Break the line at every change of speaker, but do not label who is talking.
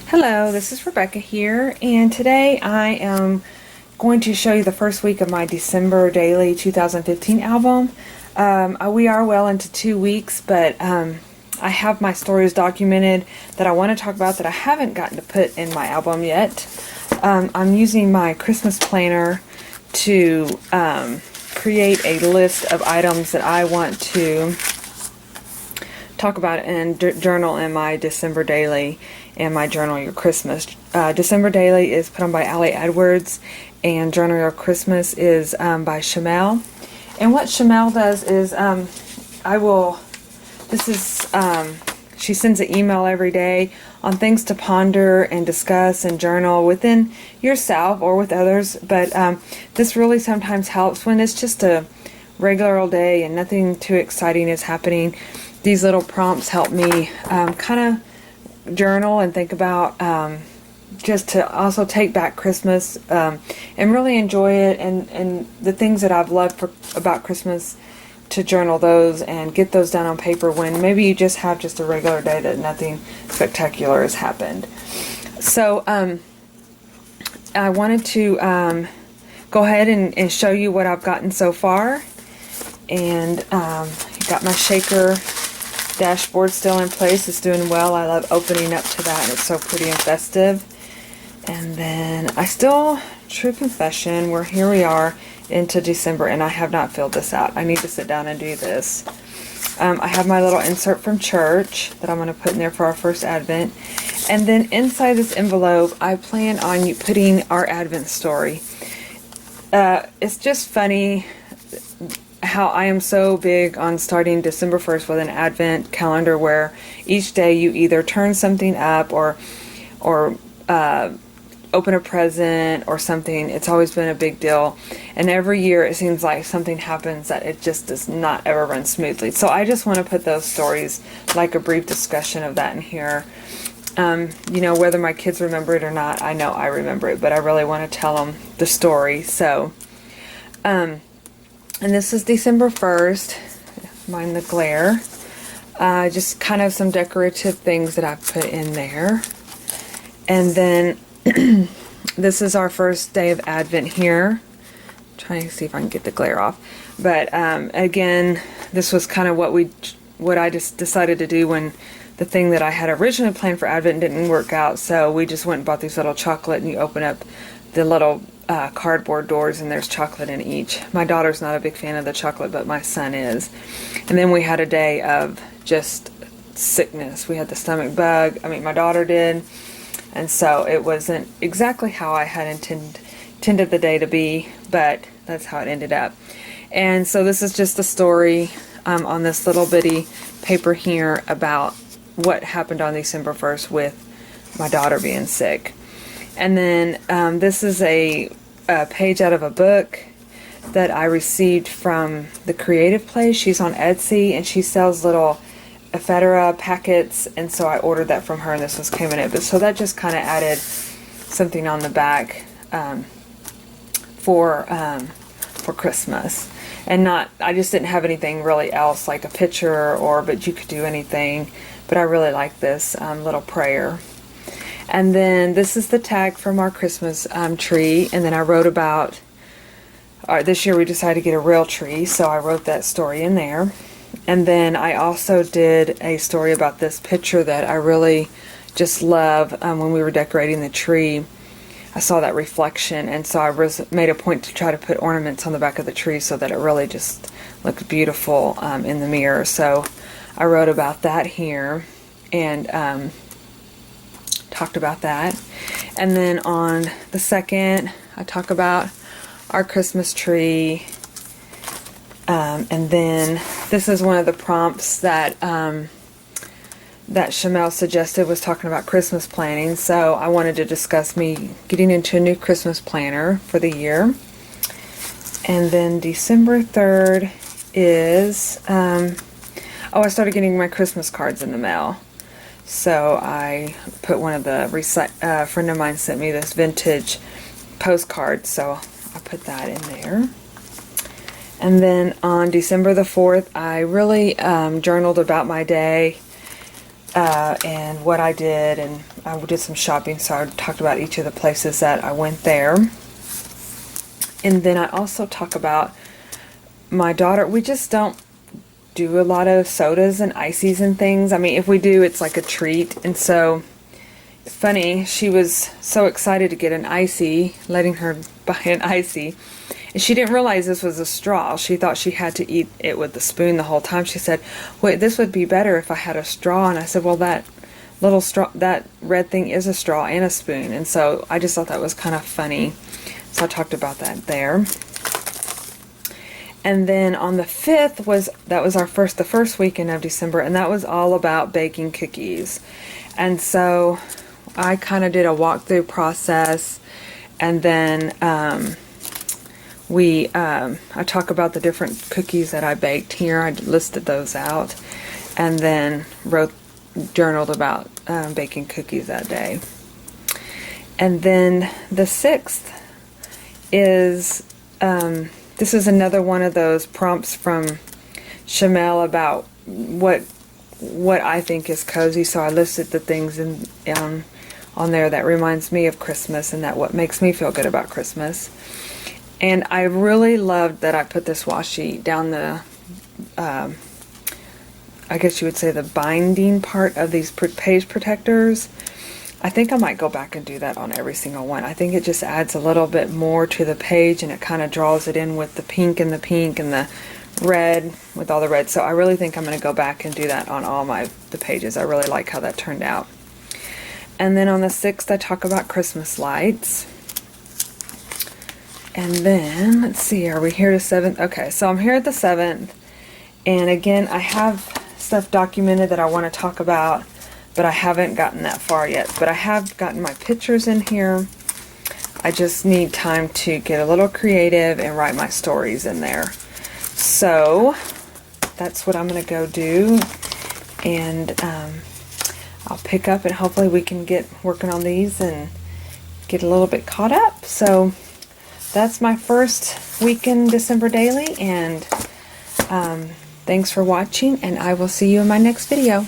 Hello, this is Rebecca here, and today I am going to show you the first week of my December Daily 2015 album. We are well into 2 weeks, but I have my stories documented that I want to talk about that I haven't gotten to put in my album yet. I'm using my Christmas planner to create a list of items that I want to talk about and journal in my December Daily and my Journal Your Christmas. December Daily is put on by Allie Edwards, and Journal Your Christmas is by Shamel. And what Shamel does is, she sends an email every day on things to ponder and discuss and journal within yourself or with others. But this really sometimes helps when it's just a regular old day and nothing too exciting is happening. These little prompts help me kind of journal and think about just to also take back Christmas and really enjoy it, and the things that I've loved about Christmas, to journal those and get those down on paper when maybe you just have just a regular day that nothing spectacular has happened. So I wanted to go ahead and show you what I've gotten so far. And got my shaker dashboard still in place. It's doing well. I love opening up to that, and it's so pretty and festive. And then true confession, here we are into December, and I have not filled this out. I need to sit down and do this. I have my little insert from church that I'm going to put in there for our first Advent. And then inside this envelope, I plan on putting our Advent story. It's just funny how I am so big on starting December 1st with an Advent calendar where each day you either turn something up or open a present or something. It's always been a big deal, and every year it seems like something happens that it just does not ever run smoothly. So I just want to put those stories, like a brief discussion of that in here. Whether my kids remember it or not, I know I remember it, but I really want to tell them the story. So and this is December 1st, mind the glare. Just kind of some decorative things that I've put in there. And then this is our first day of Advent here. I'm trying to see if I can get the glare off. But again, this was kind of what I just decided to do when the thing that I had originally planned for Advent didn't work out. So we just went and bought these little chocolate, and you open up the little cardboard doors, and there's chocolate in each. My daughter's not a big fan of the chocolate, but my son is. And then we had a day of just sickness. We had the stomach bug. My daughter did. And so it wasn't exactly how I had intended the day to be, but that's how it ended up. And so this is just a story on this little bitty paper here about what happened on December 1st with my daughter being sick. And then this is a page out of a book that I received from the Creative Place. She's on Etsy, and she sells little ephemera packets, and so I ordered that from her, and this came in it. But so that just kind of added something on the back for Christmas. And I just didn't have anything really else, like a picture, but you could do anything. But I really like this little prayer. And then this is the tag from our Christmas tree. And then I wrote about, this year we decided to get a real tree, so I wrote that story in there. And then I also did a story about this picture that I really just love. When we were decorating the tree, I saw that reflection, and so I made a point to try to put ornaments on the back of the tree so that it really just looked beautiful in the mirror. So I wrote about that here, and talked about that. And then on the 2nd, I talk about our Christmas tree. And then this is one of the prompts that that Shamel suggested, was talking about Christmas planning. So I wanted to discuss me getting into a new Christmas planner for the year. And then December 3rd is, I started getting my Christmas cards in the mail. So I put one of the, friend of mine sent me this vintage postcard, so I put that in there. And then on December the 4th, I really journaled about my day. and what I did, and I did some shopping, so I talked about each of the places that I went there. And then I also talk about my daughter. We just don't do a lot of sodas and ices and things. I mean, if we do, it's like a treat. And so, funny, she was so excited to get an icy, letting her buy an icy. And she didn't realize this was a straw. She thought she had to eat it with the spoon the whole time. She said, wait, this would be better if I had a straw. And I said, well, that little straw, that red thing is a straw and a spoon. And so I just thought that was kind of funny. So I talked about that there. And then on the 5th that was the first weekend of December, and that was all about baking cookies. And so I kind of did a walkthrough process, and then I talk about the different cookies that I baked here. I listed those out, and then journaled about baking cookies that day. And then the 6th is this is another one of those prompts from Shamel about what I think is cozy. So I listed the things on there that reminds me of Christmas, and that what makes me feel good about Christmas. And I really loved that I put this washi down the, I guess you would say the binding part of these page protectors. I think I might go back and do that on every single one. I think it just adds a little bit more to the page, and it kind of draws it in with the pink and the red with all the red. So I really think I'm going to go back and do that on all the pages. I really like how that turned out. And then on the 6th, I talk about Christmas lights. And then, let's see, are we here to 7th? Okay, so I'm here at the 7th. And again, I have stuff documented that I want to talk about, but I haven't gotten that far yet. But I have gotten my pictures in here. I just need time to get a little creative and write my stories in there. So that's what I'm going to go do. And I'll pick up, and hopefully we can get working on these and get a little bit caught up. So that's my first weekend December daily, and thanks for watching, and I will see you in my next video.